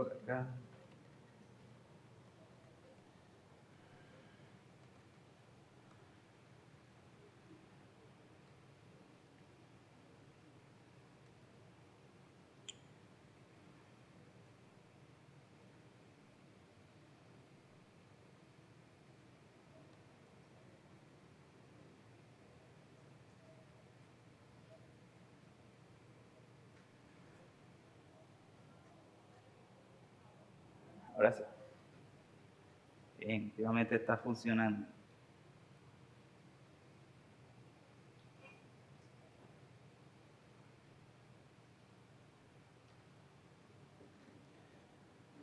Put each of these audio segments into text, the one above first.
por acá. Ahora sí. Bien, últimamente está funcionando.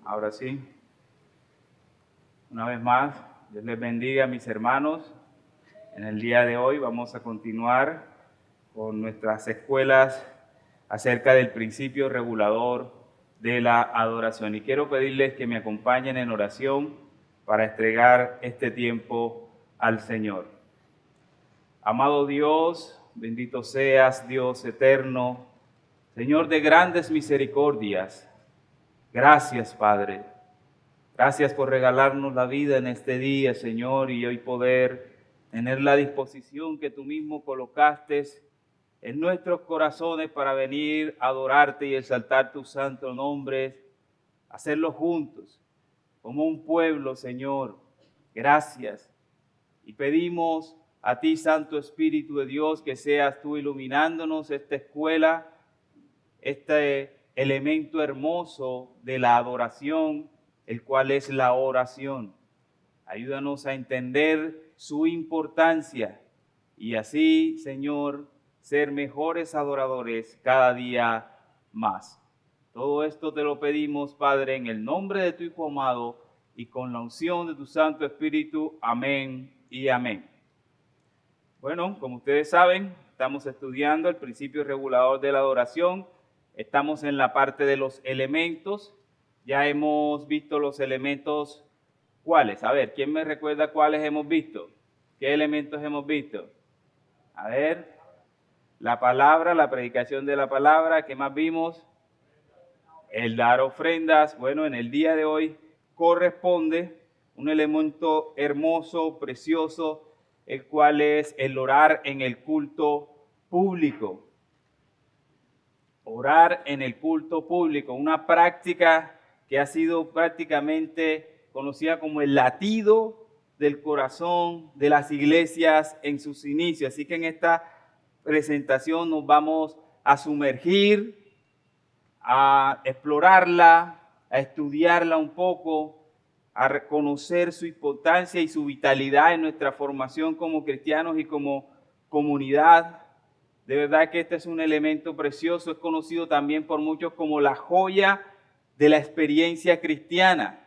Ahora sí. Una vez más, Dios les bendiga a mis hermanos. En el día de hoy vamos a continuar con nuestras escuelas acerca del principio regulador de la adoración. Y quiero pedirles que me acompañen en oración para entregar este tiempo al Señor. Amado Dios, bendito seas, Dios eterno, Señor de grandes misericordias. Gracias, Padre. Gracias por regalarnos la vida en este día, Señor, y hoy poder tener la disposición que tú mismo colocaste en nuestros corazones para venir a adorarte y exaltar tu santo nombre, hacerlo juntos, como un pueblo, Señor. Gracias. Y pedimos a ti, Santo Espíritu de Dios, que seas tú iluminándonos esta escuela, este elemento hermoso de la adoración, el cual es la oración. Ayúdanos a entender su importancia y así, Señor, ser mejores adoradores cada día más. Todo esto te lo pedimos, Padre, en el nombre de tu Hijo amado y con la unción de tu Santo Espíritu. Amén y amén. Bueno, como ustedes saben, estamos estudiando el principio regulador de la adoración. Estamos en la parte de los elementos. Ya hemos visto los elementos. ¿Cuáles? A ver, ¿quién me recuerda cuáles hemos visto? ¿Qué elementos hemos visto? A ver, la palabra, la predicación de la palabra. ¿Qué más vimos? El dar ofrendas. Bueno, en el día de hoy corresponde un elemento hermoso, precioso, el cual es el orar en el culto público. Orar en el culto público, una práctica que ha sido prácticamente conocida como el latido del corazón de las iglesias en sus inicios. Así que en esta presentación nos vamos a sumergir, a explorarla, a estudiarla un poco, a reconocer su importancia y su vitalidad en nuestra formación como cristianos y como comunidad. De verdad que este es un elemento precioso, es conocido también por muchos como la joya de la experiencia cristiana,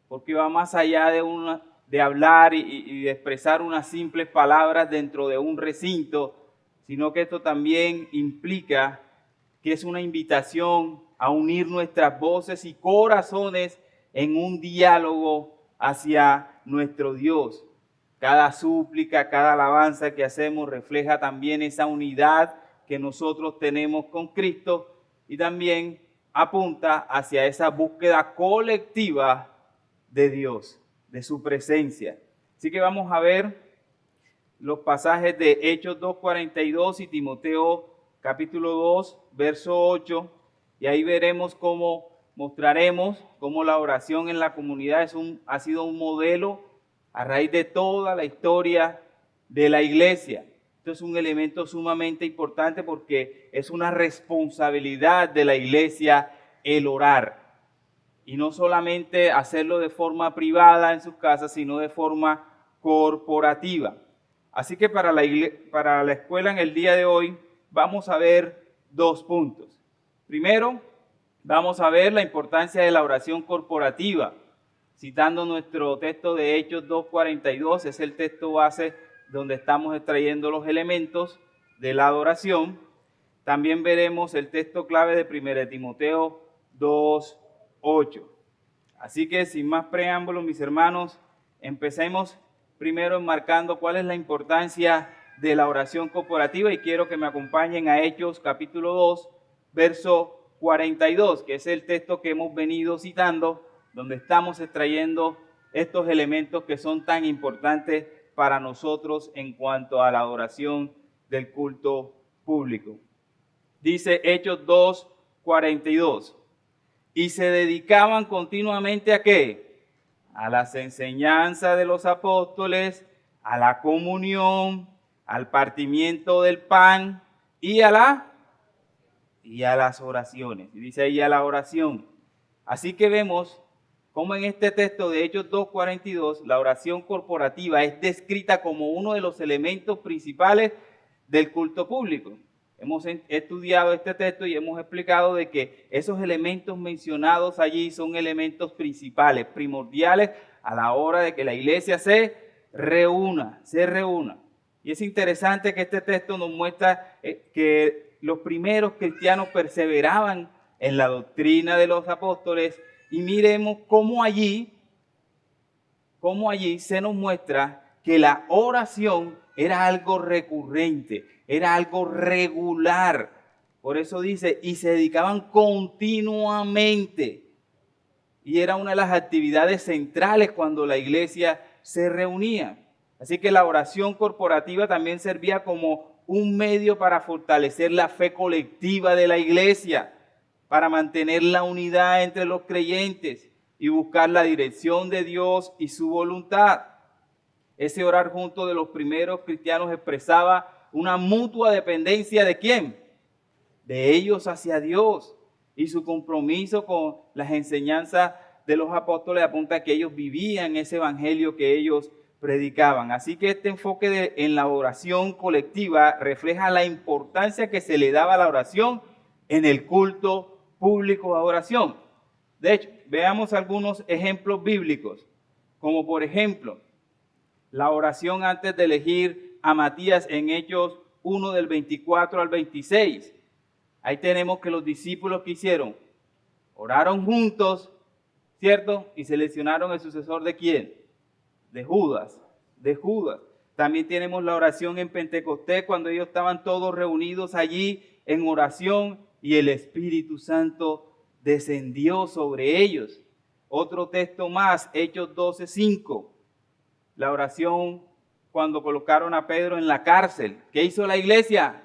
porque va más allá de hablar y de expresar unas simples palabras dentro de un recinto, sino que esto también implica que es una invitación a unir nuestras voces y corazones en un diálogo hacia nuestro Dios. Cada súplica, cada alabanza que hacemos refleja también esa unidad que nosotros tenemos con Cristo y también apunta hacia esa búsqueda colectiva de Dios, de su presencia. Así que vamos a ver los pasajes de Hechos 2:42 y Timoteo capítulo 2, verso 8, y ahí veremos mostraremos cómo la oración en la comunidad ha sido un modelo a raíz de toda la historia de la iglesia. Esto es un elemento sumamente importante porque es una responsabilidad de la iglesia el orar. Y no solamente hacerlo de forma privada en sus casas, sino de forma corporativa. Así que para la escuela en el día de hoy vamos a ver dos puntos. Primero, vamos a ver la importancia de la oración corporativa. Citando nuestro texto de Hechos 2:42, es el texto base donde estamos extrayendo los elementos de la adoración. También veremos el texto clave de 1 Timoteo 2:8. Así que sin más preámbulos, mis hermanos, empecemos primero enmarcando cuál es la importancia de la oración corporativa y quiero que me acompañen a Hechos capítulo 2, verso 42, que es el texto que hemos venido citando, donde estamos extrayendo estos elementos que son tan importantes para nosotros en cuanto a la adoración del culto público. Dice Hechos 2, 42. Y se dedicaban continuamente ¿a qué? A las enseñanzas de los apóstoles, a la comunión, al partimiento del pan y a las oraciones. Y dice ahí a la oración. Así que vemos cómo en este texto de Hechos 2:42 la oración corporativa es descrita como uno de los elementos principales del culto público. Hemos estudiado este texto y hemos explicado de que esos elementos mencionados allí son elementos principales, primordiales a la hora de que la iglesia se reúna. Y es interesante que este texto nos muestra que los primeros cristianos perseveraban en la doctrina de los apóstoles y miremos cómo allí se nos muestra que la oración era algo recurrente, era algo regular. Por eso dice, y se dedicaban continuamente. Y era una de las actividades centrales cuando la iglesia se reunía. Así que la oración corporativa también servía como un medio para fortalecer la fe colectiva de la iglesia, para mantener la unidad entre los creyentes y buscar la dirección de Dios y su voluntad. Ese orar junto de los primeros cristianos expresaba una mutua dependencia ¿de quién? De ellos hacia Dios. Y su compromiso con las enseñanzas de los apóstoles apunta a que ellos vivían ese evangelio que ellos predicaban. Así que este enfoque en la oración colectiva refleja la importancia que se le daba a la oración en el culto público de oración. De hecho, veamos algunos ejemplos bíblicos, como por ejemplo, la oración antes de elegir a Matías en Hechos 1 del 24 al 26. Ahí tenemos que los discípulos que hicieron, oraron juntos, ¿cierto? Y seleccionaron el sucesor ¿de quién? De Judas. También tenemos la oración en Pentecostés cuando ellos estaban todos reunidos allí en oración y el Espíritu Santo descendió sobre ellos. Otro texto más, Hechos 12:5. La oración cuando colocaron a Pedro en la cárcel. ¿Qué hizo la iglesia?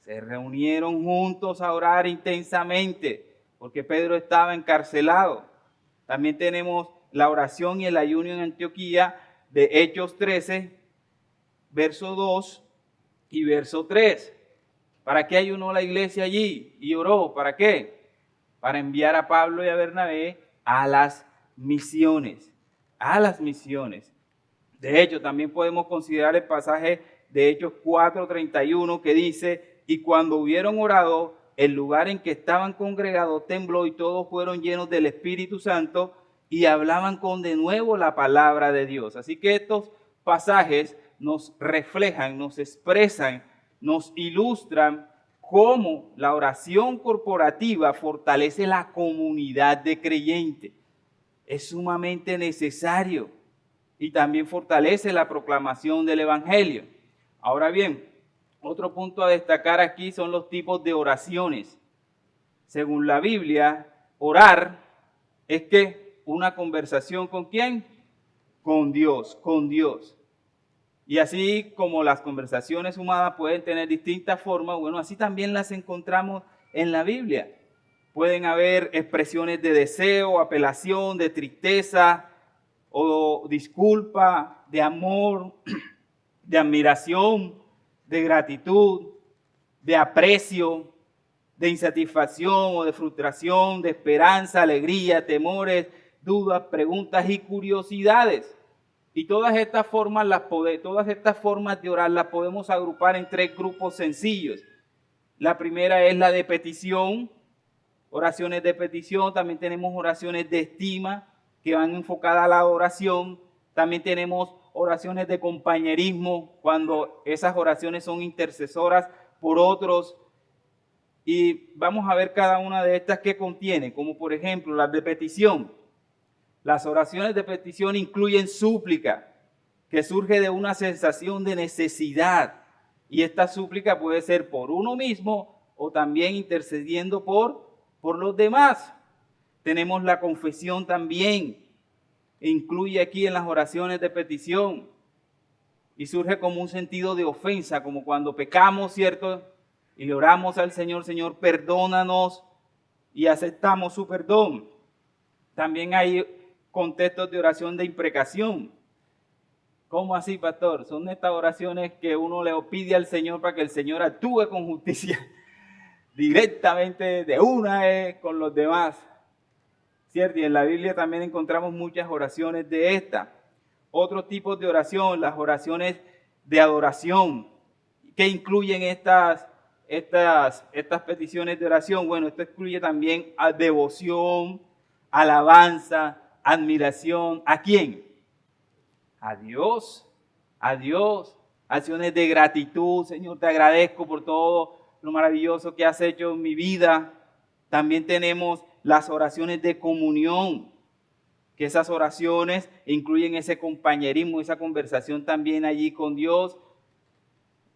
Se reunieron juntos a orar intensamente porque Pedro estaba encarcelado. También tenemos la oración y el ayuno en Antioquía de Hechos 13, verso 2 y verso 3. ¿Para qué ayunó la iglesia allí y oró? ¿Para qué? Para enviar a Pablo y a Bernabé a las misiones. De hecho, también podemos considerar el pasaje de Hechos 4:31 que dice, y cuando hubieron orado, el lugar en que estaban congregados tembló y todos fueron llenos del Espíritu Santo y hablaban con denuedo la palabra de Dios. Así que estos pasajes nos reflejan, nos expresan, nos ilustran cómo la oración corporativa fortalece la comunidad de creyentes. Es sumamente necesario. Y también fortalece la proclamación del Evangelio. Ahora bien, otro punto a destacar aquí son los tipos de oraciones. Según la Biblia, orar es que una conversación ¿con quién? Con Dios. Y así como las conversaciones humanas pueden tener distintas formas, bueno, así también las encontramos en la Biblia. Pueden haber expresiones de deseo, apelación, de tristeza, o disculpa, de amor, de admiración, de gratitud, de aprecio, de insatisfacción o de frustración, de esperanza, alegría, temores, dudas, preguntas y curiosidades. Y todas estas formas de orar las podemos agrupar en tres grupos sencillos. La primera es la de petición, oraciones de petición. También tenemos oraciones de estima, que van enfocadas a la oración. También tenemos oraciones de compañerismo, cuando esas oraciones son intercesoras por otros. Y vamos a ver cada una de estas que contiene, como por ejemplo las de petición. Las oraciones de petición incluyen súplica, que surge de una sensación de necesidad. Y esta súplica puede ser por uno mismo o también intercediendo por por los demás. Tenemos la confesión también, incluye aquí en las oraciones de petición, y surge como un sentido de ofensa, como cuando pecamos, ¿cierto? Y le oramos al Señor, Señor, perdónanos, y aceptamos su perdón. También hay contextos de oración de imprecación. ¿Cómo así, pastor? Son estas oraciones que uno le pide al Señor para que el Señor actúe con justicia directamente de una vez con los demás. ¿Cierto? Y en la Biblia también encontramos muchas oraciones de esta. Otros tipos de oración, las oraciones de adoración. ¿Qué incluyen estas peticiones de oración? Bueno, esto incluye también a devoción, alabanza, admiración. ¿A quién? A Dios, a Dios. Acciones de gratitud. Señor, te agradezco por todo lo maravilloso que has hecho en mi vida. También tenemos las oraciones de comunión, que esas oraciones incluyen ese compañerismo, esa conversación también allí con Dios.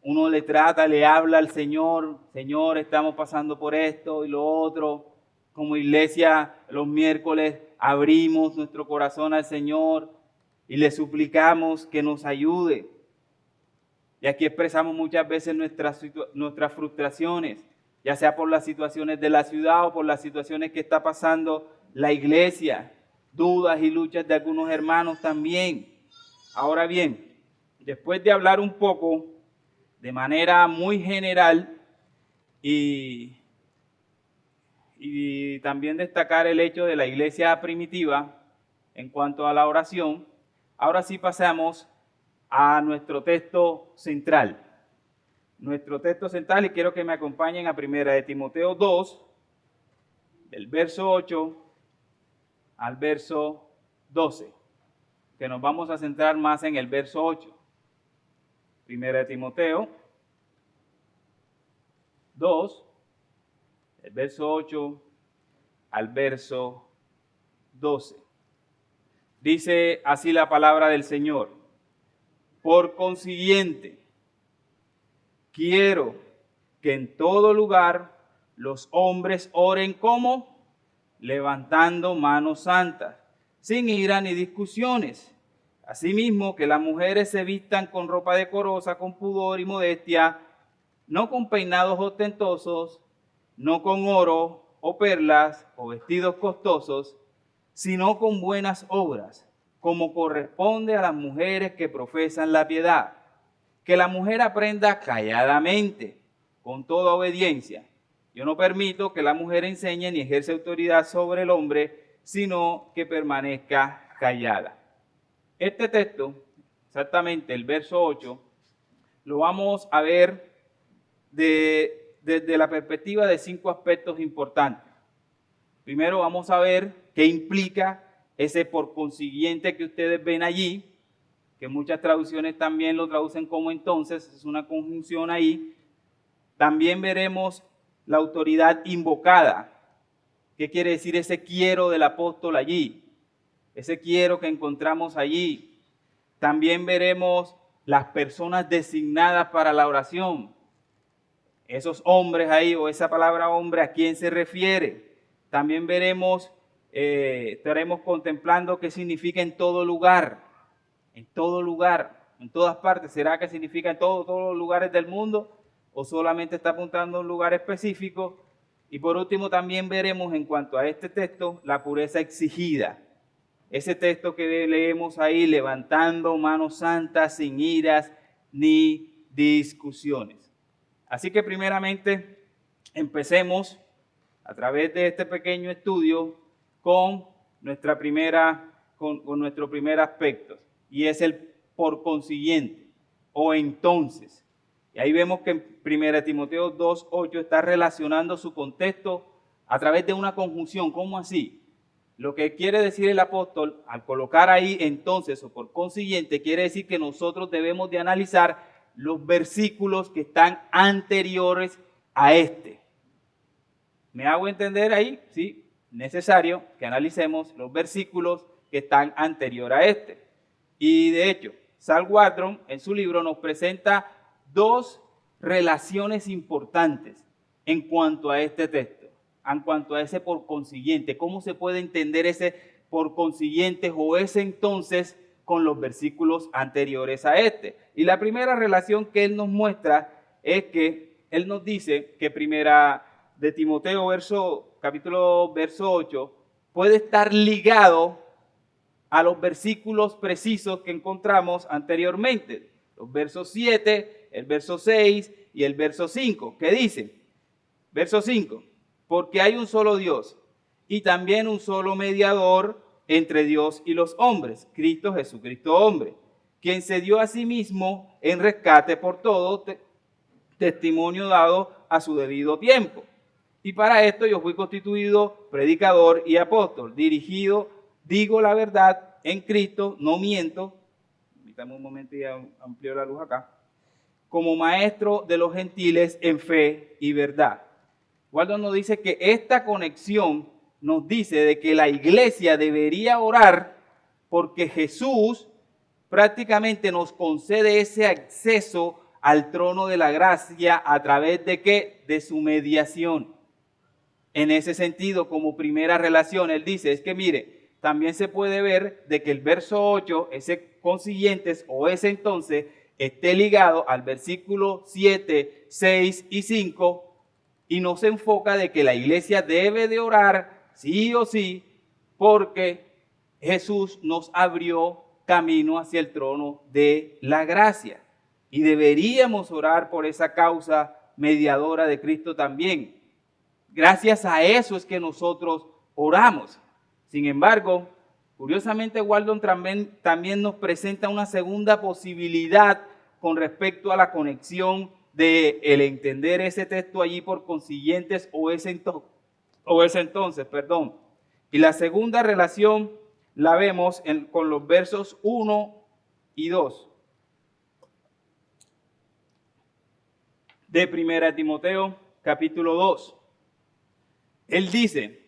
Uno le trata, le habla al Señor, Señor, estamos pasando por esto y lo otro. Como iglesia, los miércoles abrimos nuestro corazón al Señor y le suplicamos que nos ayude. Y aquí expresamos muchas veces nuestras frustraciones, ya sea por las situaciones de la ciudad o por las situaciones que está pasando la iglesia, dudas y luchas de algunos hermanos también. Ahora bien, después de hablar un poco de manera muy general y también destacar el hecho de la iglesia primitiva en cuanto a la oración, ahora sí pasamos a nuestro texto central. Nuestro texto central, y quiero que me acompañen a 1 de Timoteo 2, del verso 8 al verso 12, que nos vamos a centrar más en el verso 8. 1 de Timoteo 2, el verso 8 al verso 12. Dice así la palabra del Señor: por consiguiente, quiero que en todo lugar los hombres oren como levantando manos santas, sin ira ni discusiones. Asimismo, que las mujeres se vistan con ropa decorosa, con pudor y modestia, no con peinados ostentosos, no con oro o perlas o vestidos costosos, sino con buenas obras, como corresponde a las mujeres que profesan la piedad. Que la mujer aprenda calladamente, con toda obediencia. Yo no permito que la mujer enseñe ni ejerce autoridad sobre el hombre, sino que permanezca callada. Este texto, exactamente el verso 8, lo vamos a ver desde la perspectiva de 5 aspectos importantes. Primero vamos a ver qué implica ese por consiguiente que ustedes ven allí, que muchas traducciones también lo traducen como entonces, es una conjunción ahí. También veremos la autoridad invocada. ¿Qué quiere decir ese quiero del apóstol allí? Ese quiero que encontramos allí. También veremos las personas designadas para la oración. Esos hombres ahí, o esa palabra hombre, ¿a quién se refiere? También veremos, estaremos contemplando qué significa en todo lugar. En todo lugar, en todas partes. ¿Será que significa en todos los lugares del mundo? ¿O solamente está apuntando a un lugar específico? Y por último también veremos en cuanto a este texto la pureza exigida. Ese texto que leemos ahí, levantando manos santas sin iras ni discusiones. Así que primeramente empecemos a través de este pequeño estudio con nuestro primer aspecto. Y es el por consiguiente o entonces. Y ahí vemos que en 1 Timoteo 2:8 está relacionando su contexto a través de una conjunción. ¿Cómo así? Lo que quiere decir el apóstol al colocar ahí entonces o por consiguiente, quiere decir que nosotros debemos de analizar los versículos que están anteriores a este. ¿Me hago entender ahí? Sí, necesario que analicemos los versículos que están anterior a este. Y de hecho, Sal Waldron en su libro nos presenta 2 relaciones importantes en cuanto a este texto. en cuanto a ese por consiguiente. ¿Cómo se puede entender ese por consiguiente o ese entonces con los versículos anteriores a este? Y la primera relación que él nos muestra es que él nos dice que primera de Timoteo, capítulo verso 8, puede estar ligado a los versículos precisos que encontramos anteriormente. Los versos 7, el verso 6 y el verso 5. ¿Qué dice? Verso 5. Porque hay un solo Dios y también un solo mediador entre Dios y los hombres, Cristo Jesucristo hombre, quien se dio a sí mismo en rescate por todo, testimonio dado a su debido tiempo. Y para esto yo fui constituido predicador y apóstol, dirigido, digo la verdad en Cristo, no miento. Permítame un momento y amplio la luz acá. Como maestro de los gentiles en fe y verdad. Waldo nos dice que esta conexión nos dice de que la iglesia debería orar porque Jesús prácticamente nos concede ese acceso al trono de la gracia a través de ¿qué? De su mediación. En ese sentido, como primera relación, él dice, es que mire, también se puede ver de que el verso 8, ese consiguientes o ese entonces, esté ligado al versículo 7, 6 y 5 y no se enfoca de que la iglesia debe de orar sí o sí porque Jesús nos abrió camino hacia el trono de la gracia y deberíamos orar por esa causa mediadora de Cristo también. Gracias a eso es que nosotros oramos. Sin embargo, curiosamente, Waldon también nos presenta una segunda posibilidad con respecto a la conexión de el entender ese texto allí por consiguientes o ese entonces. Y la segunda relación la vemos con los versos 1 y 2 de Primera Timoteo, capítulo 2. Él dice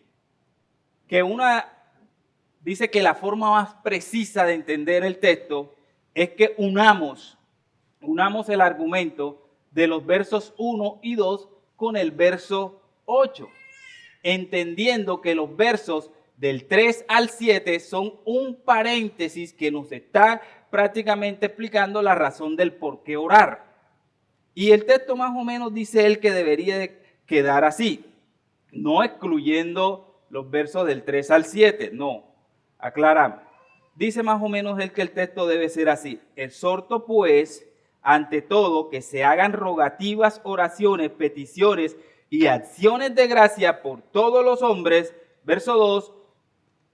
que la forma más precisa de entender el texto es que unamos el argumento de los versos 1 y 2 con el verso 8, entendiendo que los versos del 3 al 7 son un paréntesis que nos está prácticamente explicando la razón del por qué orar. Y el texto más o menos dice él que debería de quedar así, no excluyendo los versos del 3 al 7, no, aclaramos. Dice más o menos él que el texto debe ser así: exhorto pues, ante todo, que se hagan rogativas, oraciones, peticiones y acciones de gracia por todos los hombres, verso 2,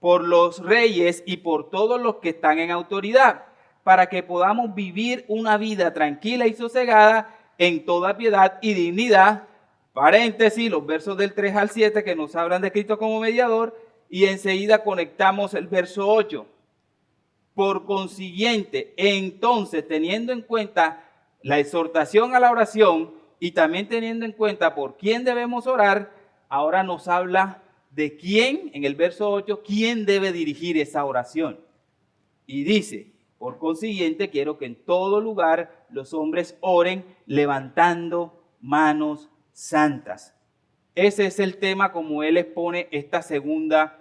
por los reyes y por todos los que están en autoridad, para que podamos vivir una vida tranquila y sosegada en toda piedad y dignidad. Paréntesis, los versos del 3 al 7 que nos hablan de Cristo como mediador, y enseguida conectamos el verso 8. Por consiguiente, entonces, teniendo en cuenta la exhortación a la oración y también teniendo en cuenta por quién debemos orar, ahora nos habla de quién, en el verso 8, quién debe dirigir esa oración. Y dice, por consiguiente, quiero que en todo lugar los hombres oren levantando manos santas. Ese es el tema como él expone esta segunda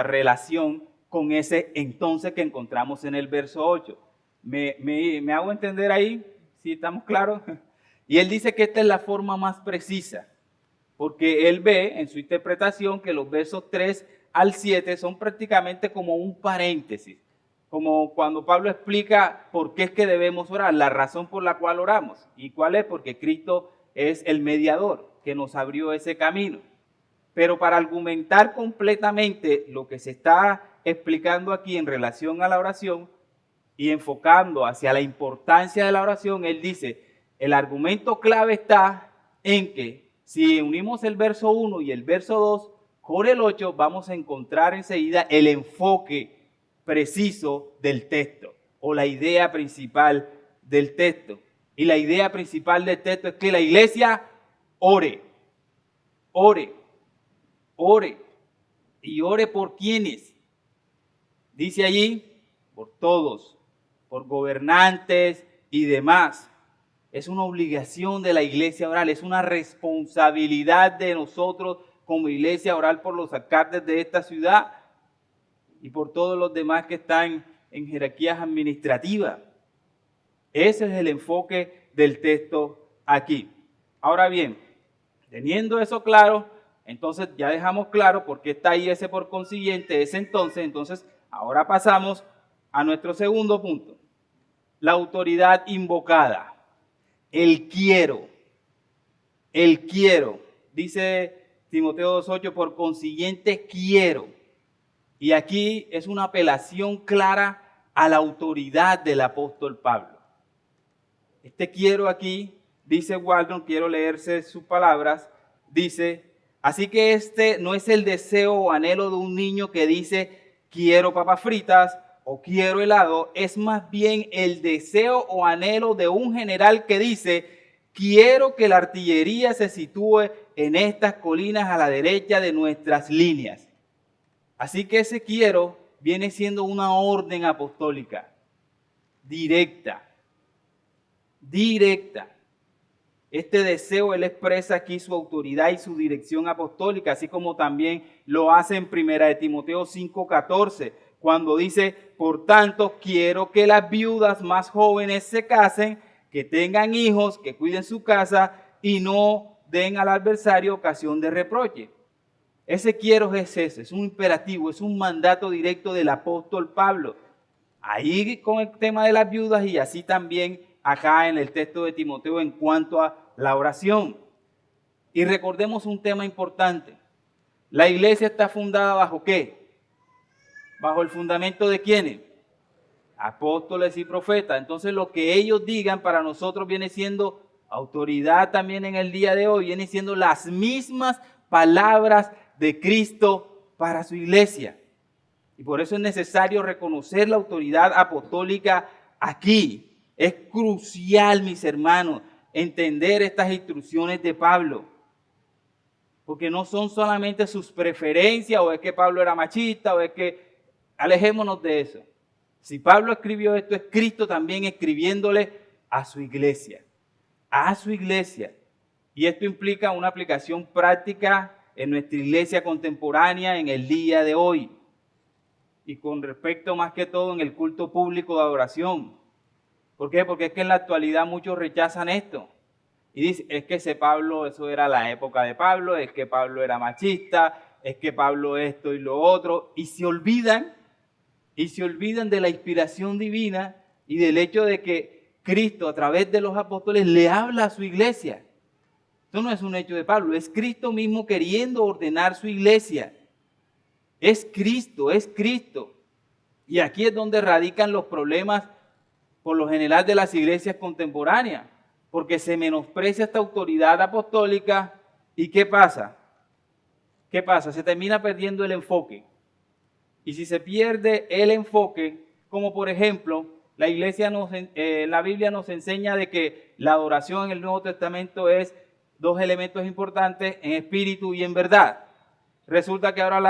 relación con ese entonces que encontramos en el verso 8. ¿Me hago entender ahí? ¿Sí estamos claros? Y él dice que esta es la forma más precisa, porque él ve en su interpretación que los versos 3 al 7 son prácticamente como un paréntesis, como cuando Pablo explica por qué es que debemos orar, la razón por la cual oramos. ¿Y cuál es? Porque Cristo es el mediador que nos abrió ese camino. Pero para argumentar completamente lo que se está explicando aquí en relación a la oración y enfocando hacia la importancia de la oración, él dice, el argumento clave está en que si unimos el verso 1 y el verso 2 con el 8, vamos a encontrar enseguida el enfoque preciso del texto o la idea principal del texto. Y la idea principal del texto es que la iglesia ore. ¿Y ore por quiénes? Dice allí, por todos, por gobernantes y demás. Es una obligación de la iglesia oral, es una responsabilidad de nosotros como iglesia oral por los alcaldes de esta ciudad y por todos los demás que están en jerarquías administrativas. Ese es el enfoque del texto aquí. Ahora bien, teniendo eso claro, entonces ya dejamos claro por qué está ahí ese por consiguiente, ese entonces ahora pasamos a nuestro segundo punto. La autoridad invocada. El quiero. Dice Timoteo 2:8, por consiguiente quiero. Y aquí es una apelación clara a la autoridad del apóstol Pablo. Este quiero aquí, dice Waldron, quiero leerse sus palabras, dice, así que este no es el deseo o anhelo de un niño que dice, quiero papas fritas o quiero helado, es más bien el deseo o anhelo de un general que dice, quiero que la artillería se sitúe en estas colinas a la derecha de nuestras líneas. Así que ese quiero viene siendo una orden apostólica, directa. Este deseo, él expresa aquí su autoridad y su dirección apostólica, así como también lo hace en 1 Timoteo 5:14, cuando dice, por tanto, quiero que las viudas más jóvenes se casen, que tengan hijos, que cuiden su casa y no den al adversario ocasión de reproche. Ese quiero es ese, es un imperativo, es un mandato directo del apóstol Pablo. Ahí con el tema de las viudas y así también acá en el texto de Timoteo en cuanto a la oración. Y recordemos un tema importante. La iglesia está fundada ¿bajo qué? ¿Bajo el fundamento de quiénes? Apóstoles y profetas. Entonces lo que ellos digan para nosotros viene siendo autoridad también en el día de hoy. Viene siendo las mismas palabras de Cristo para su iglesia. Y por eso es necesario reconocer la autoridad apostólica aquí. Es crucial, mis hermanos, entender estas instrucciones de Pablo. Porque no son solamente sus preferencias, o es que Pablo era machista, o es que... Alejémonos de eso. Si Pablo escribió esto, es Cristo también escribiéndole a su iglesia. A su iglesia. Y esto implica una aplicación práctica en nuestra iglesia contemporánea en el día de hoy. Y con respecto más que todo en el culto público de adoración. ¿Por qué? Porque es que en la actualidad muchos rechazan esto. Y dicen, es que ese Pablo, eso era la época de Pablo, es que Pablo era machista, es que Pablo esto y lo otro. Y se olvidan de la inspiración divina y del hecho de que Cristo a través de los apóstoles le habla a su iglesia. Esto no es un hecho de Pablo, es Cristo mismo queriendo ordenar su iglesia. Es Cristo. Y aquí es donde radican los problemas por lo general de las iglesias contemporáneas, porque se menosprecia esta autoridad apostólica. ¿Y qué pasa? Se termina perdiendo el enfoque. Y si se pierde el enfoque, como por ejemplo, la Biblia nos enseña de que la adoración en el Nuevo Testamento es dos elementos importantes, en espíritu y en verdad. Resulta que ahora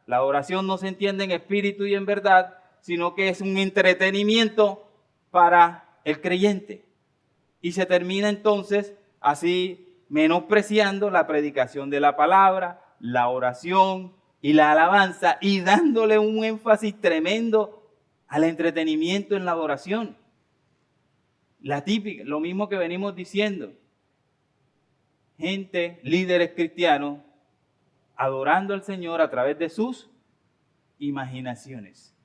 la adoración no se entiende en espíritu y en verdad, sino que es un entretenimiento para el creyente. Y se termina entonces así menospreciando la predicación de la palabra, la oración y la alabanza y dándole un énfasis tremendo al entretenimiento en la adoración. La típica, lo mismo que venimos diciendo. Gente, líderes cristianos, adorando al Señor a través de sus imaginaciones.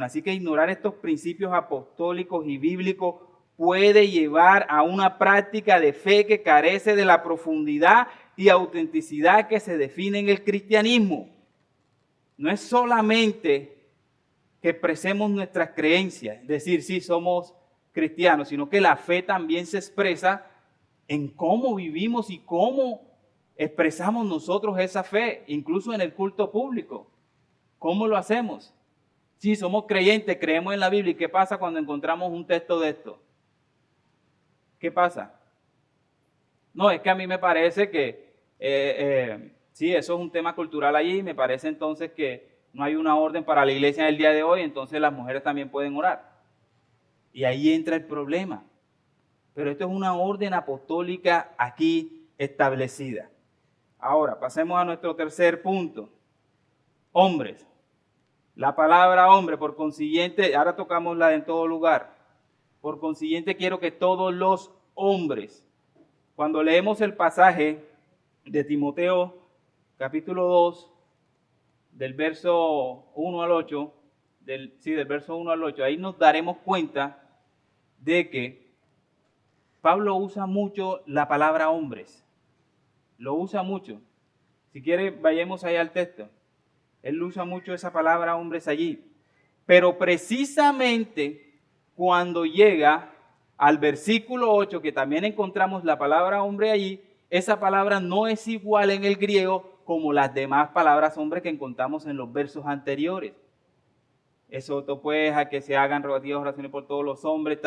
Así que ignorar estos principios apostólicos y bíblicos puede llevar a una práctica de fe que carece de la profundidad y autenticidad que se define en el cristianismo. No es solamente que expresemos nuestras creencias, es decir, sí somos cristianos, sino que la fe también se expresa en cómo vivimos y cómo expresamos nosotros esa fe, incluso en el culto público. ¿Cómo lo hacemos? Sí, somos creyentes, creemos en la Biblia. ¿Y qué pasa cuando encontramos un texto de esto? ¿Qué pasa? No, es que a mí me parece que, sí, eso es un tema cultural allí. Me parece entonces que no hay una orden para la iglesia en el día de hoy, entonces las mujeres también pueden orar. Y ahí entra el problema. Pero esto es una orden apostólica aquí establecida. Ahora, pasemos a nuestro tercer punto. Hombres. La palabra hombre, por consiguiente, ahora tocamos la de en todo lugar. Por consiguiente, quiero que todos los hombres, cuando leemos el pasaje de Timoteo, capítulo 2, del verso 1 al 8, del verso 1 al 8, ahí nos daremos cuenta de que Pablo usa mucho la palabra hombres. Lo usa mucho. Si quiere, vayamos allá al texto. Él usa mucho esa palabra hombres allí. Pero precisamente cuando llega al versículo 8, que también encontramos la palabra hombre allí, esa palabra no es igual en el griego como las demás palabras hombre que encontramos en los versos anteriores. Eso pues a que se hagan rogativas, oraciones por todos los hombres,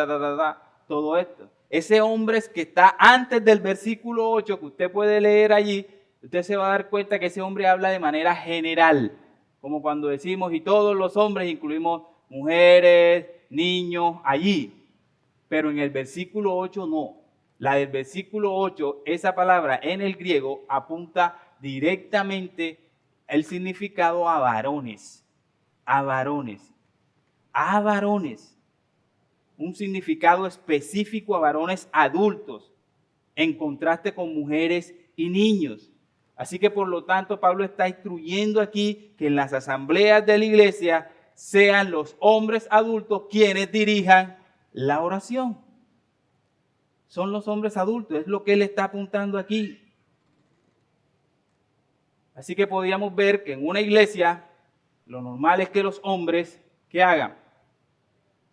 todo esto. Ese hombre que está antes del versículo 8 que usted puede leer allí, usted se va a dar cuenta que ese hombre habla de manera general, como cuando decimos y todos los hombres, incluimos mujeres, niños, allí. Pero en el versículo 8 no. La del versículo 8, esa palabra en el griego apunta directamente el significado a varones, a varones, a varones. Un significado específico a varones adultos, en contraste con mujeres y niños. Así que por lo tanto Pablo está instruyendo aquí que en las asambleas de la iglesia sean los hombres adultos quienes dirijan la oración. Son los hombres adultos, es lo que él está apuntando aquí. Así que podríamos ver que en una iglesia lo normal es que los hombres, ¿qué hagan?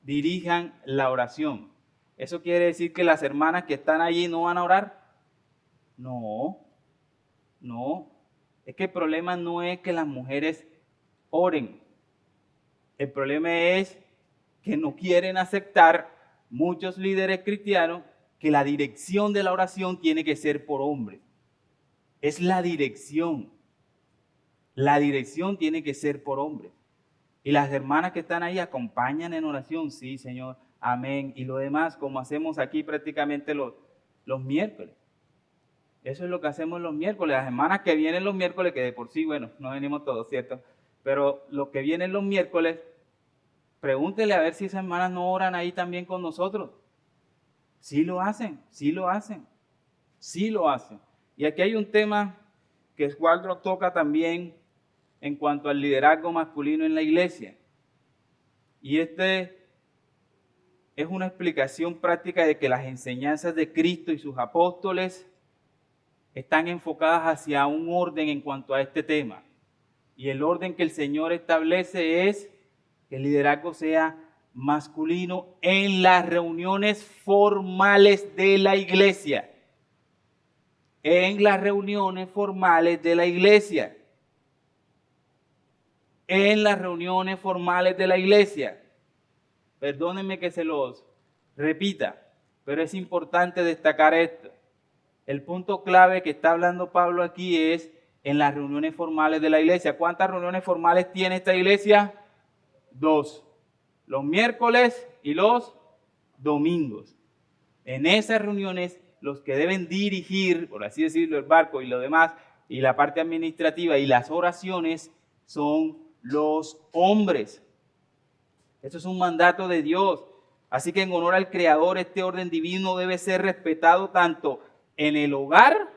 Dirijan la oración. ¿Eso quiere decir que las hermanas que están allí no van a orar? No. Es que el problema no es que las mujeres oren. El problema es que no quieren aceptar muchos líderes cristianos que la dirección de la oración tiene que ser por hombres. Es la dirección. La dirección tiene que ser por hombres. Y las hermanas que están ahí acompañan en oración. Sí, Señor, amén. Y lo demás, como hacemos aquí prácticamente los miércoles. Eso es lo que hacemos los miércoles. Las hermanas que vienen los miércoles, que de por sí, bueno, no venimos todos, ¿cierto? Pero los que vienen los miércoles, pregúntele a ver si esas hermanas no oran ahí también con nosotros. Sí lo hacen, sí lo hacen, sí lo hacen. Y aquí hay un tema que Waldrop toca también en cuanto al liderazgo masculino en la iglesia. Y este es una explicación práctica de que las enseñanzas de Cristo y sus apóstoles están enfocadas hacia un orden en cuanto a este tema. Y el orden que el Señor establece es que el liderazgo sea masculino en las reuniones formales de la iglesia. En las reuniones formales de la iglesia. En las reuniones formales de la iglesia. Perdónenme que se los repita, pero es importante destacar esto. El punto clave que está hablando Pablo aquí es en las reuniones formales de la iglesia. ¿Cuántas reuniones formales tiene esta iglesia? 2. Los miércoles y los domingos. En esas reuniones, los que deben dirigir, por así decirlo, el barco y lo demás, y la parte administrativa y las oraciones, son los hombres. Esto es un mandato de Dios. Así que en honor al Creador, este orden divino debe ser respetado tanto en el hogar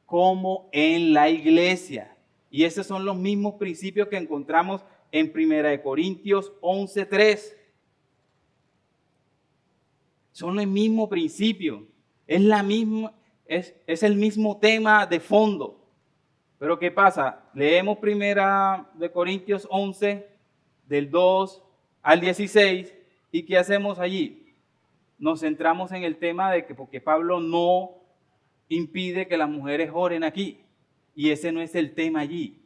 como en la iglesia. Y esos son los mismos principios que encontramos en 1 Corintios 11:3. Son el mismo principio, es el mismo tema de fondo. Pero ¿qué pasa? Leemos 1 Corintios 11, del 2 al 16, ¿y qué hacemos allí? Nos centramos en el tema de que porque Pablo no impide que las mujeres oren aquí, y ese no es el tema allí.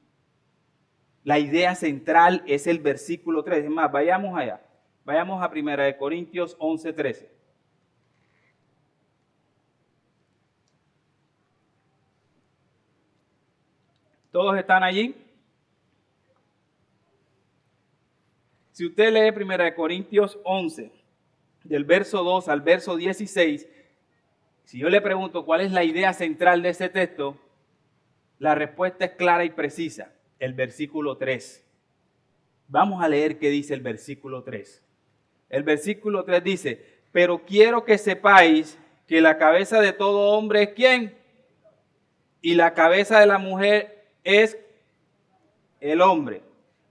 La idea central es el versículo 3. Es más, vayamos allá. Vayamos a 1 Corintios 11, 13. ¿Todos están allí? Si usted lee 1 Corintios 11, del verso 2 al verso 16, si yo le pregunto cuál es la idea central de ese texto, la respuesta es clara y precisa, el versículo 3. Vamos a leer qué dice el versículo 3. El versículo 3 dice, pero quiero que sepáis que la cabeza de todo hombre es ¿quién? Y la cabeza de la mujer es el hombre.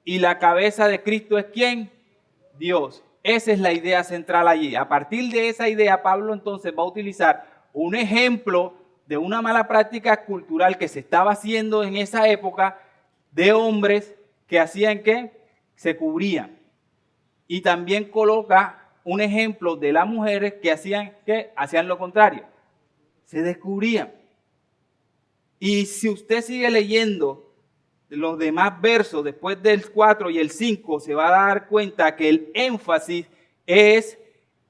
Y la cabeza de Cristo es ¿quién? Dios. Esa es la idea central allí. A partir de esa idea, Pablo entonces va a utilizar un ejemplo de una mala práctica cultural que se estaba haciendo en esa época de hombres que hacían ¿qué? Se cubrían. Y también coloca un ejemplo de las mujeres que hacían ¿qué? Hacían lo contrario. Se descubrían. Y si usted sigue leyendo los demás versos después del 4 y el 5, se va a dar cuenta que el énfasis es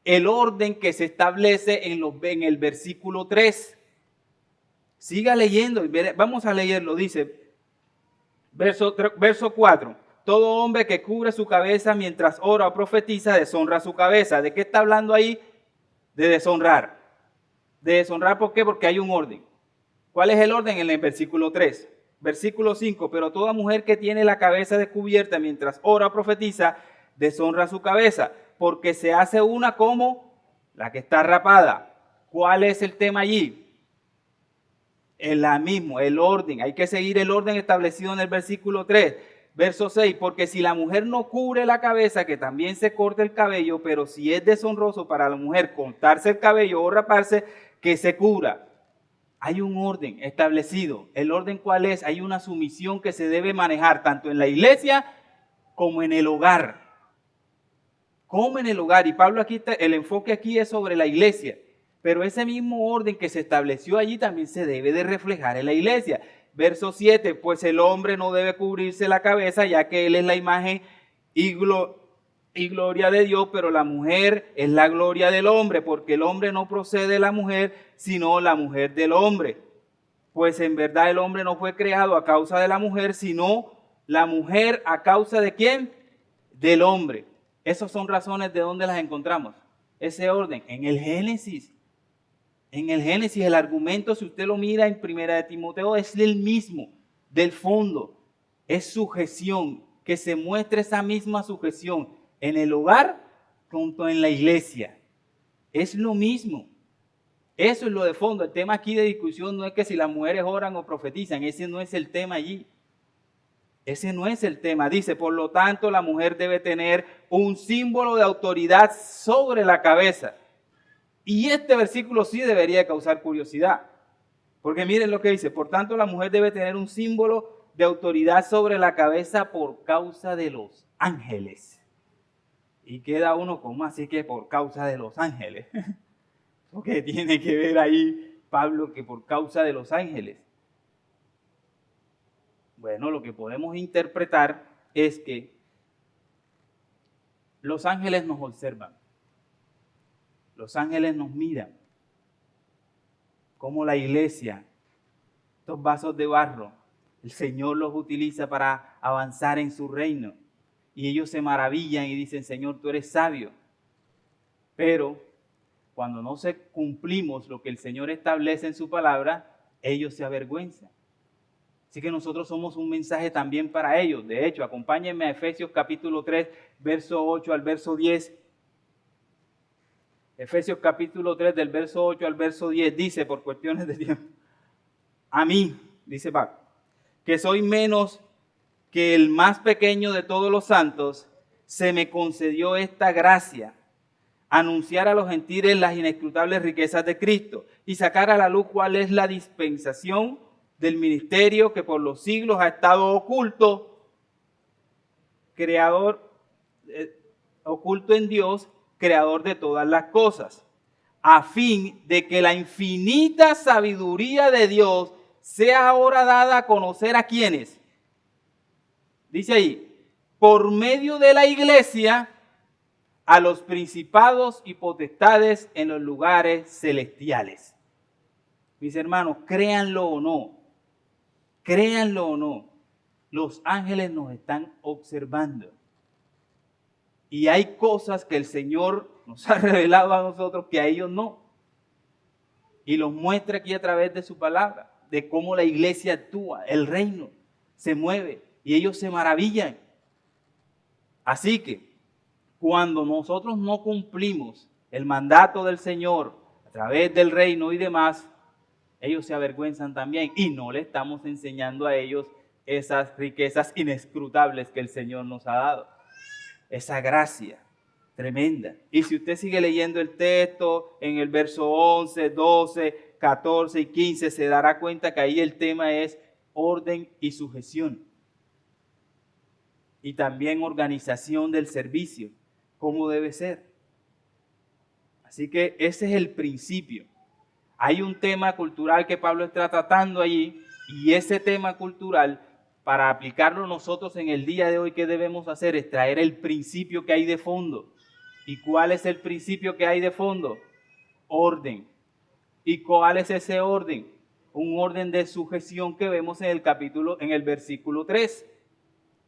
el orden que se establece en el versículo 3. Siga leyendo, vamos a leerlo, dice, verso 4. Todo hombre que cubre su cabeza mientras ora o profetiza deshonra su cabeza. ¿De qué está hablando ahí? De deshonrar. De deshonrar, ¿por qué? Porque hay un orden. ¿Cuál es el orden? En el versículo 3. Versículo 5, pero toda mujer que tiene la cabeza descubierta mientras ora o profetiza, deshonra su cabeza, porque se hace una como la que está rapada. ¿Cuál es el tema allí? Es la misma, el orden. Hay que seguir el orden establecido en el versículo 3. Verso 6, porque si la mujer no cubre la cabeza, que también se corte el cabello, pero si es deshonroso para la mujer cortarse el cabello o raparse, que se cubra. Hay un orden establecido. ¿El orden cuál es? Hay una sumisión que se debe manejar tanto en la iglesia como en el hogar. Como en el hogar. Y Pablo aquí, el enfoque aquí es sobre la iglesia. Pero ese mismo orden que se estableció allí también se debe de reflejar en la iglesia. Verso 7, pues el hombre no debe cubrirse la cabeza, ya que él es la imagen y gloria de Dios, pero la mujer es la gloria del hombre, porque el hombre no procede de la mujer, sino la mujer del hombre. Pues en verdad el hombre no fue creado a causa de la mujer, sino la mujer a causa de ¿quién? Del hombre. Esas son razones de dónde las encontramos. Ese orden, en el Génesis. En el Génesis el argumento, si usted lo mira en Primera de Timoteo, es el mismo, del fondo. Es sujeción, que se muestre esa misma sujeción en el hogar junto en la iglesia. Es lo mismo. Eso es lo de fondo. El tema aquí de discusión no es que si las mujeres oran o profetizan. Ese no es el tema allí. Ese no es el tema. Dice, por lo tanto, la mujer debe tener un símbolo de autoridad sobre la cabeza. Y este versículo sí debería causar curiosidad. Porque miren lo que dice. Por tanto, la mujer debe tener un símbolo de autoridad sobre la cabeza por causa de los ángeles. Y queda uno como así que por causa de los ángeles. ¿Qué tiene que ver ahí Pablo que por causa de los ángeles? Bueno, lo que podemos interpretar es que los ángeles nos observan. Los ángeles nos miran. Como la iglesia, estos vasos de barro, el Señor los utiliza para avanzar en su reino. Y ellos se maravillan y dicen, Señor, tú eres sabio. Pero cuando no cumplimos lo que el Señor establece en su palabra, ellos se avergüenzan. Así que nosotros somos un mensaje también para ellos. De hecho, acompáñenme a Efesios capítulo 3, verso 8 al verso 10. Efesios capítulo 3, del verso 8 al verso 10, dice, por cuestiones de tiempo, a mí, dice Pablo, que soy menos que el más pequeño de todos los santos, se me concedió esta gracia, anunciar a los gentiles las inescrutables riquezas de Cristo y sacar a la luz cuál es la dispensación del ministerio que por los siglos ha estado oculto, oculto en Dios, creador de todas las cosas, a fin de que la infinita sabiduría de Dios sea ahora dada a conocer a quienes. Dice ahí, por medio de la iglesia, a los principados y potestades en los lugares celestiales. Mis hermanos, créanlo o no, los ángeles nos están observando. Y hay cosas que el Señor nos ha revelado a nosotros que a ellos no. Y los muestra aquí a través de su palabra, de cómo la iglesia actúa, el reino se mueve y ellos se maravillan. Así que cuando nosotros no cumplimos el mandato del Señor a través del reino y demás, ellos se avergüenzan también y no le estamos enseñando a ellos esas riquezas inescrutables que el Señor nos ha dado. Esa gracia tremenda. Y si usted sigue leyendo el texto en el verso 11, 12, 14 y 15, se dará cuenta que ahí el tema es orden y sujeción. Y también organización del servicio, cómo debe ser. Así que ese es el principio. Hay un tema cultural que Pablo está tratando allí, y ese tema cultural, para aplicarlo nosotros en el día de hoy, ¿qué debemos hacer? Es traer el principio que hay de fondo. ¿Y cuál es el principio que hay de fondo? Orden. ¿Y cuál es ese orden? Un orden de sujeción que vemos en el versículo 3.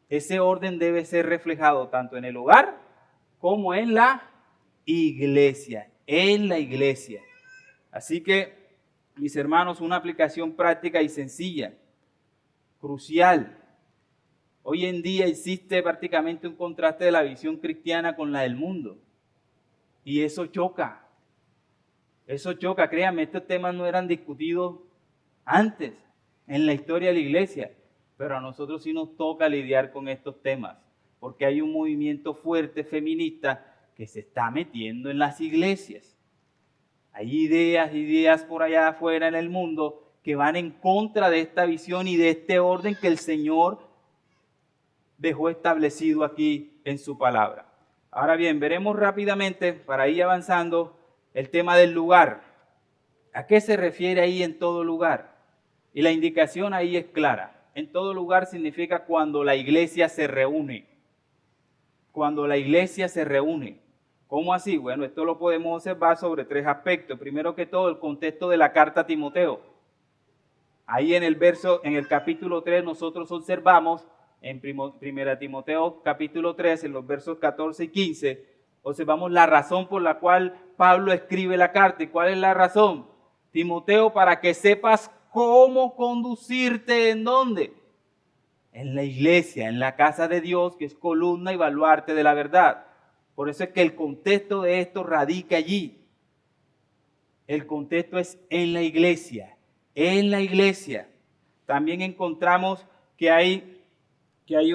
Ese orden debe ser reflejado tanto en el hogar como en la iglesia. En la iglesia. Así que, mis hermanos, una aplicación práctica y sencilla, crucial. Hoy en día existe prácticamente un contraste de la visión cristiana con la del mundo. Y eso choca. Eso choca. Créanme, estos temas no eran discutidos antes en la historia de la iglesia. Pero a nosotros sí nos toca lidiar con estos temas. Porque hay un movimiento fuerte feminista que se está metiendo en las iglesias. Hay ideas por allá afuera en el mundo que van en contra de esta visión y de este orden que el Señor dejó establecido aquí en su palabra. Ahora bien, veremos rápidamente, para ir avanzando, el tema del lugar. ¿A qué se refiere ahí en todo lugar? Y la indicación ahí es clara. En todo lugar significa cuando la iglesia se reúne. Cuando la iglesia se reúne. ¿Cómo así? Bueno, esto lo podemos observar sobre 3 aspectos. Primero que todo, el contexto de la carta a Timoteo. Ahí en el capítulo 3 nosotros observamos, en 1 Timoteo capítulo 3, en los versos 14 y 15, observamos la razón por la cual Pablo escribe la carta. ¿Y cuál es la razón? Timoteo, para que sepas cómo conducirte, ¿en dónde? En la iglesia, en la casa de Dios, que es columna y baluarte de la verdad. Por eso es que el contexto de esto radica allí. El contexto es en la iglesia. En la iglesia. También encontramos que hay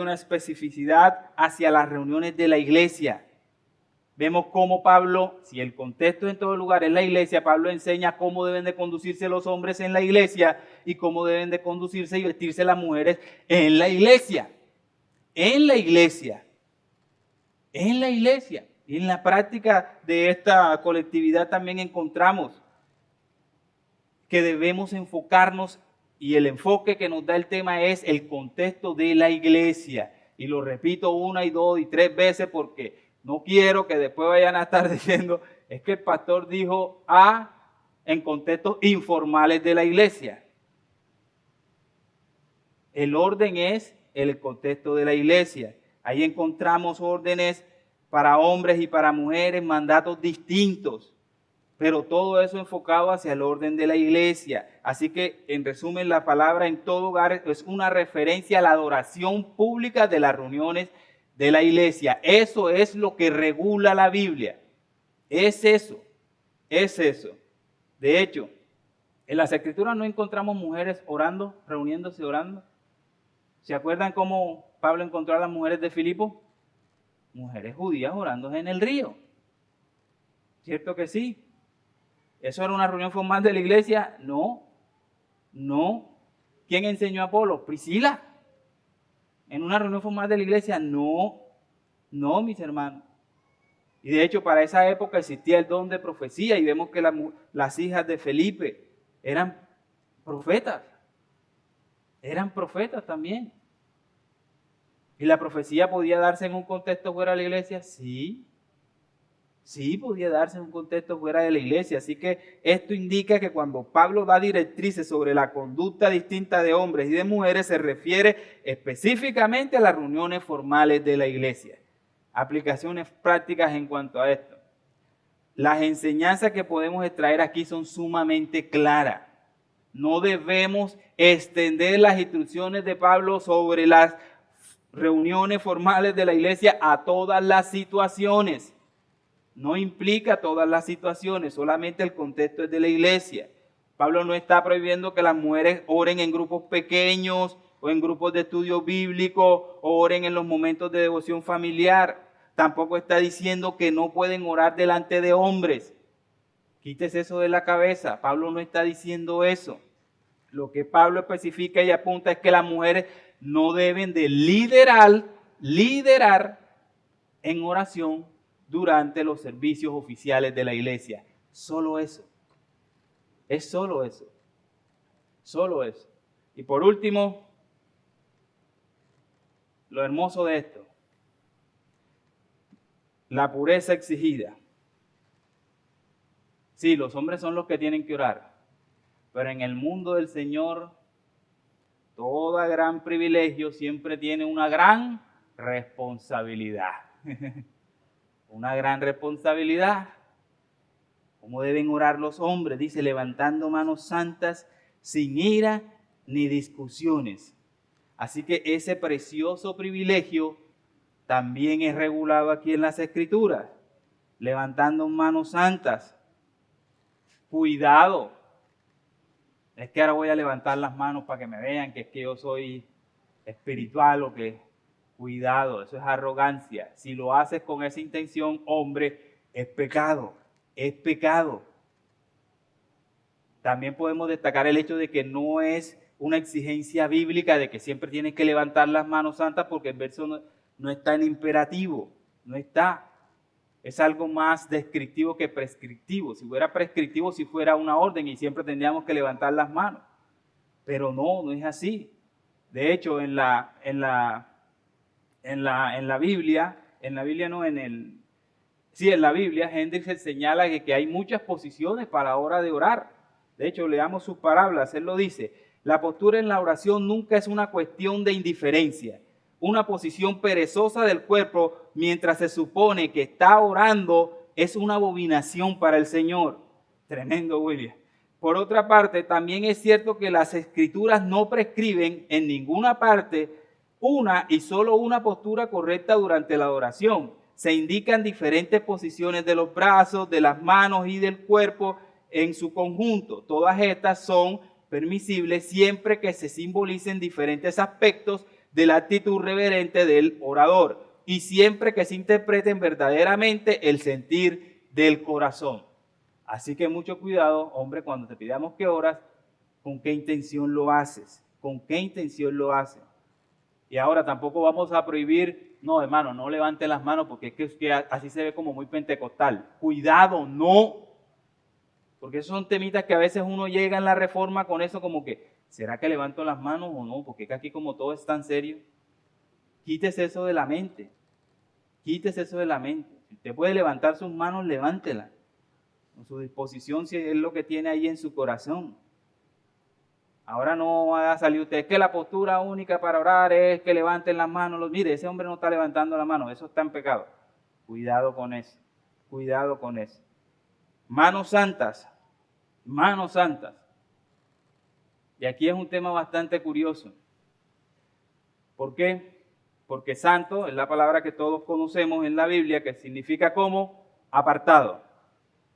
una especificidad hacia las reuniones de la iglesia. Vemos cómo Pablo, si el contexto en todo lugar es la iglesia, Pablo enseña cómo deben de conducirse los hombres en la iglesia y cómo deben de conducirse y vestirse las mujeres en la iglesia. En la iglesia. En la iglesia. Y en la práctica de esta colectividad también encontramos que debemos enfocarnos, y el enfoque que nos da el tema es el contexto de la iglesia. Y lo repito 1 y 2 y 3 veces porque no quiero que después vayan a estar diciendo, es que el pastor dijo A en contextos informales de la iglesia. El orden es el contexto de la iglesia. Ahí encontramos órdenes para hombres y para mujeres, mandatos distintos, pero todo eso enfocado hacia el orden de la iglesia. Así que, en resumen, la palabra en todo lugar es una referencia a la adoración pública de las reuniones de la iglesia. Eso es lo que regula la Biblia. Es eso. De hecho, en las Escrituras no encontramos mujeres orando, reuniéndose orando. ¿Se acuerdan cómo Pablo encontró a las mujeres de Filipo? Mujeres judías orando en el río. ¿Cierto que sí? ¿Eso era una reunión formal de la iglesia? No. ¿Quién enseñó a Apolo? Priscila. ¿En una reunión formal de la iglesia? No, mis hermanos. Y de hecho, para esa época existía el don de profecía y vemos que las hijas de Felipe eran profetas. Eran profetas también. ¿Y la profecía podía darse en un contexto fuera de la iglesia? Sí, podía darse en un contexto fuera de la iglesia. Así que esto indica que cuando Pablo da directrices sobre la conducta distinta de hombres y de mujeres, se refiere específicamente a las reuniones formales de la iglesia. Aplicaciones prácticas en cuanto a esto. las enseñanzas que podemos extraer aquí son sumamente claras. No debemos extender las instrucciones de Pablo sobre las reuniones formales de la iglesia a todas las situaciones. No implica todas las situaciones, solamente el contexto es de la iglesia. Pablo no está prohibiendo que las mujeres oren en grupos pequeños o en grupos de estudio bíblico o oren en los momentos de devoción familiar. Tampoco está diciendo que no pueden orar delante de hombres. Quítese eso de la cabeza. Pablo no está diciendo eso. Lo que Pablo especifica y apunta es que las mujeres no deben de liderar en oración durante los servicios oficiales de la iglesia. Solo eso. Es solo eso. Solo eso. Y por último, lo hermoso de esto. La pureza exigida. Sí, los hombres son los que tienen que orar. Pero en el mundo del Señor, todo gran privilegio siempre tiene una gran responsabilidad. Una gran responsabilidad. ¿Cómo deben orar los hombres? Dice, levantando manos santas, sin ira ni discusiones. Así que ese precioso privilegio también es regulado aquí en las Escrituras. Levantando manos santas. Cuidado. Es que ahora voy a levantar las manos para que me vean que es que yo soy espiritual o que... Cuidado, eso es arrogancia. Si lo haces con esa intención, hombre, es pecado. Es pecado. También podemos destacar el hecho de que no es una exigencia bíblica de que siempre tienes que levantar las manos santas porque el verso no está en imperativo. No está. Es algo más descriptivo que prescriptivo. Si fuera prescriptivo, si fuera una orden y siempre tendríamos que levantar las manos. Pero no es así. De hecho, en la Biblia, en la Biblia, Hendricks señala que hay muchas posiciones para la hora de orar. De hecho, leamos sus parábolas, él lo dice. La postura en la oración nunca es una cuestión de indiferencia, una posición perezosa del cuerpo mientras se supone que está orando es una abominación para el Señor. Tremendo, William. Por otra parte, también es cierto que las Escrituras no prescriben en ninguna parte una y solo una postura correcta durante la adoración. Se indican diferentes posiciones de los brazos, de las manos y del cuerpo en su conjunto. Todas estas son permisibles siempre que se simbolicen diferentes aspectos de la actitud reverente del orador y siempre que se interpreten verdaderamente el sentir del corazón. Así que mucho cuidado, hombre, cuando te pidamos que oras, ¿con qué intención lo haces? ¿Con qué intención lo haces? Y ahora tampoco vamos a prohibir, no, hermano, no levante las manos porque es que así se ve como muy pentecostal. Cuidado, no. Porque esos son temitas que a veces uno llega en la reforma con eso como que, ¿será que levanto las manos o no? Porque es que aquí como todo es tan serio. Quítese eso de la mente. Quítese eso de la mente. Si usted puede levantar sus manos, levántelas. Con su disposición, si es lo que tiene ahí en su corazón. Ahora no va a salir usted, es que la postura única para orar es que levanten las manos. Mire, ese hombre no está levantando la mano, eso está en pecado. Cuidado con eso, cuidado con eso. Manos santas, manos santas. Y aquí es un tema bastante curioso. ¿Por qué? Porque santo es la palabra que todos conocemos en la Biblia, que significa como apartado.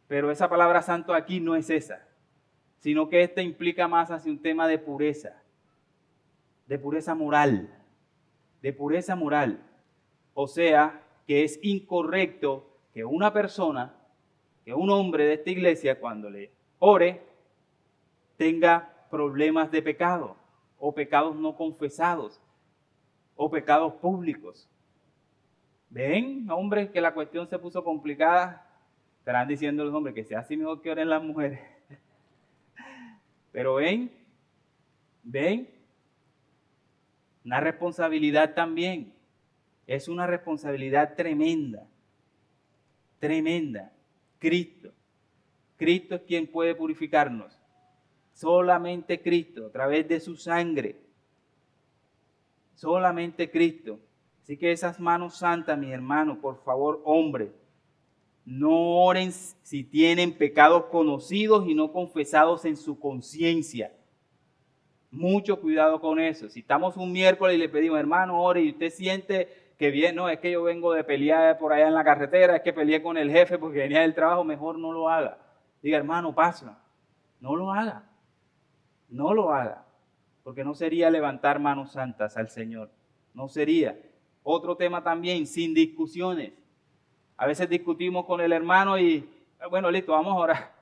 Pero esa palabra santo aquí no es esa, sino que esta implica más hacia un tema de pureza moral, de pureza moral. O sea, que es incorrecto que una persona, que un hombre de esta iglesia, cuando le ore, tenga problemas de pecado, o pecados no confesados, o pecados públicos. ¿Ven, hombres, que la cuestión se puso complicada? Estarán diciendo los hombres que sea así mejor que oren las mujeres. Pero ven, una responsabilidad también. Es una responsabilidad tremenda, tremenda. Cristo es quien puede purificarnos. Solamente Cristo, a través de su sangre. Solamente Cristo. Así que esas manos santas, mis hermanos, por favor, hombre, No oren si tienen pecados conocidos y no confesados en su conciencia. Mucho cuidado con eso. Si estamos un miércoles y le pedimos, hermano, ore, y usted siente que bien, no, es que yo vengo de pelear por allá en la carretera, es que peleé con el jefe porque venía del trabajo, mejor no lo haga. Diga, hermano, pasa. No lo haga. No lo haga. Porque no sería levantar manos santas al Señor. No sería. Otro tema también, sin discusiones. A veces discutimos con el hermano y, bueno, listo, vamos a orar.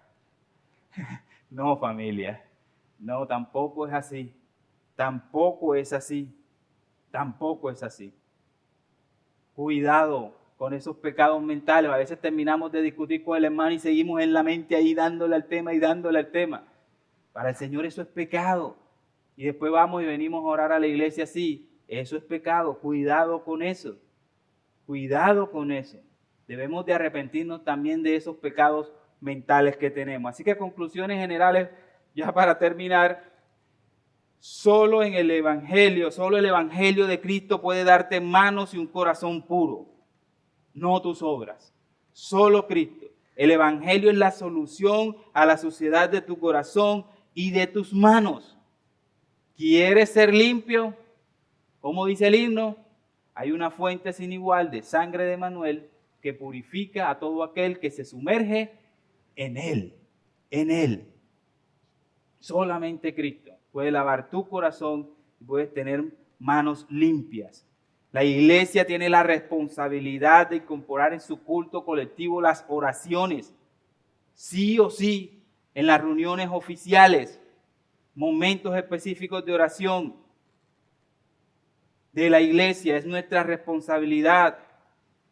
No, familia. No, tampoco es así. Tampoco es así. Tampoco es así. Cuidado con esos pecados mentales. A veces terminamos de discutir con el hermano y seguimos en la mente ahí dándole al tema y dándole al tema. Para el Señor eso es pecado. Y después vamos y venimos a orar a la iglesia así. Eso es pecado. Cuidado con eso. Cuidado con eso. Debemos de arrepentirnos también de esos pecados mentales que tenemos. Así que conclusiones generales, ya para terminar, solo el Evangelio de Cristo puede darte manos y un corazón puro, no tus obras. Solo Cristo. El Evangelio es la solución a la suciedad de tu corazón y de tus manos. ¿Quieres ser limpio? Como dice el himno, hay una fuente sin igual de sangre de Manuel que purifica a todo aquel que se sumerge en Él. En Él. Solamente Cristo puede lavar tu corazón y puedes tener manos limpias. La iglesia tiene la responsabilidad de incorporar en su culto colectivo las oraciones, sí o sí, en las reuniones oficiales, momentos específicos de oración de la iglesia. Es nuestra responsabilidad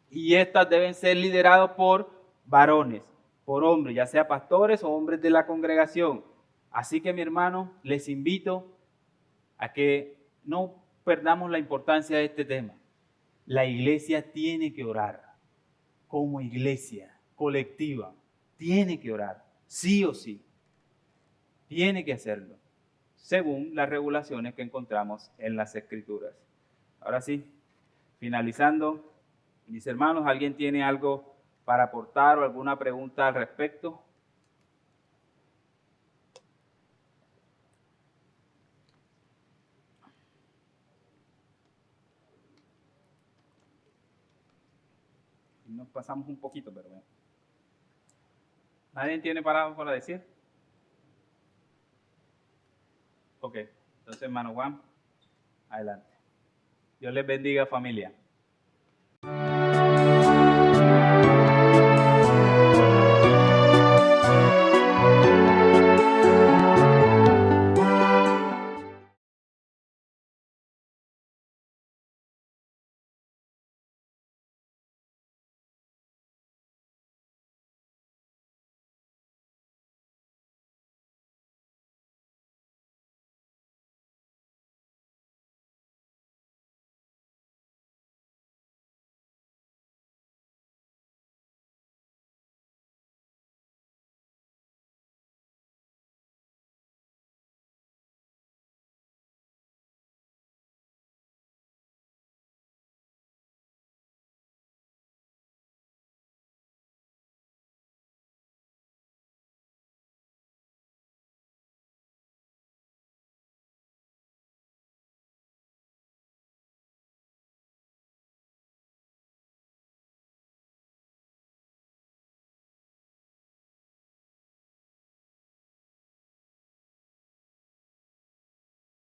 y estas deben ser lideradas por varones, por hombres, ya sea pastores o hombres de la congregación. Así que, mi hermano, les invito a que no perdamos la importancia de este tema. La iglesia tiene que orar, como iglesia colectiva, tiene que orar, sí o sí, tiene que hacerlo, según las regulaciones que encontramos en las Escrituras. Ahora sí, finalizando, mis hermanos, ¿alguien tiene algo para aportar o alguna pregunta al respecto? Nos pasamos un poquito, pero bueno. ¿Nadie tiene palabras para decir? Ok, entonces hermano Juan, adelante. Dios les bendiga, familia.